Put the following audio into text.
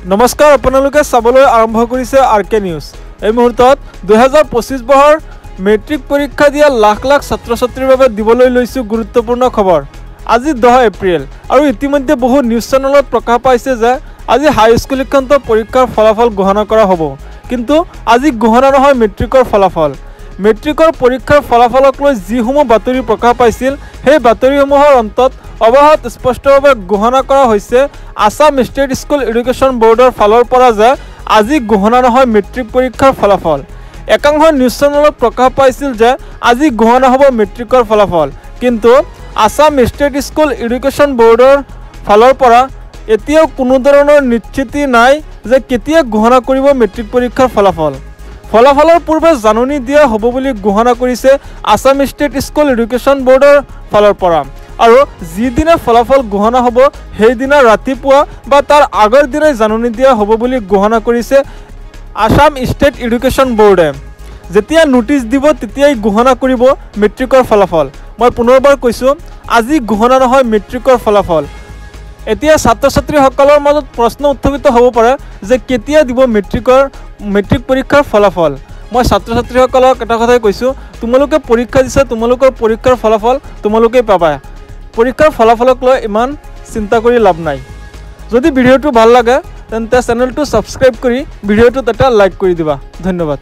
নমস্কাৰ, আপোনালোকে চাবলৈ আৰম্ভ কৰিছে আৰকে নিউজ। এই মুহূৰ্তত 2025 বৰ্ষৰ মেট্ৰিক পৰীক্ষা দিয়া লাখ লাখ ছাত্ৰ ছাত্ৰীৰ বাবে দিবলৈ লৈছোঁ গুৰুত্বপূৰ্ণ খবৰ। আজি 10 এপ্ৰিল আৰু ইতিমধ্যে বহু নিউজ চেনেলত প্ৰকাশ পাইছে যে আজি হাইস্কুল শিক্ষান্ত পৰীক্ষাৰ ফলাফল ঘোষণা কৰা হ'ব। কিন্তু আজি ঘোষণা নহয় মেট্ৰিকৰ ফলাফল। মেট্ৰিকৰ পৰীক্ষাৰ ফলাফলক লৈ যিসমূহ বাতৰি প্ৰকাশ পাইছিল সেই বাতৰিসমূহৰ অন্তত অৱহত স্পষ্টভাৱে ঘোষণা কৰা হৈছে আসাম ষ্টেট স্কুল এডুকেশ্যন বোৰ্ডৰ ফালৰ পৰা যে আজি ঘোষণা নহয় মেট্ৰিক পৰীক্ষাৰ ফলাফল। একাংশ নিউজ চেনেলত প্ৰকাশ পাইছিল যে আজি ঘোষণা হ'ব মেট্ৰিকৰ ফলাফল, কিন্তু আসাম ষ্টেট স্কুল এডুকেশ্যন বোৰ্ডৰ ফালৰ পৰা এতিয়াও কোনো ধৰণৰ নিশ্চিতি নাই যে কেতিয়া ঘোষণা কৰিব মেট্ৰিক পৰীক্ষাৰ ফলাফল। ফলাফলৰ পূৰ্বে জাননী দিয়া হ'ব বুলি ঘোষণা কৰিছে আসাম ষ্টেট স্কুল এডুকেশ্যন বোৰ্ডৰ ফালৰ পৰা। আৰু যিদিনা ফলাফল ঘোষণা হ'ব সেইদিনা ৰাতিপুৱা বা তাৰ আগৰ দিনাই জাননী দিয়া হ'ব বুলি ঘোষণা কৰিছে আসাম ষ্টেট এডুকেশ্যন বোৰ্ডে। যেতিয়া নোটিছ দিব তেতিয়াই ঘোষণা কৰিব মেট্ৰিকৰ ফলাফল। মই পুনৰবাৰ কৈছোঁ, আজি ঘোষণা নহয় মেট্ৰিকৰ ফলাফল। এতিয়া ছাত্ৰ ছাত্ৰীসকলৰ মাজত প্ৰশ্ন উত্থাপিত হ'ব পাৰে যে কেতিয়া দিব মেট্ৰিক পৰীক্ষাৰ ফলাফল। মই ছাত্ৰ ছাত্ৰীসকলক এটা কথাই কৈছোঁ, তোমালোকে পৰীক্ষা দিছা, তোমালোকৰ পৰীক্ষাৰ ফলাফল তোমালোকেই পাবা। পৰীক্ষাৰ ফলাফলক লৈ ইমান চিন্তা কৰি লাভ নাই। যদি ভিডিঅ'টো ভাল লাগে তেন্তে চেনেলটো ছাবস্ক্ৰাইব কৰি ভিডিঅ'টোত এটা লাইক কৰি দিবা। ধন্যবাদ।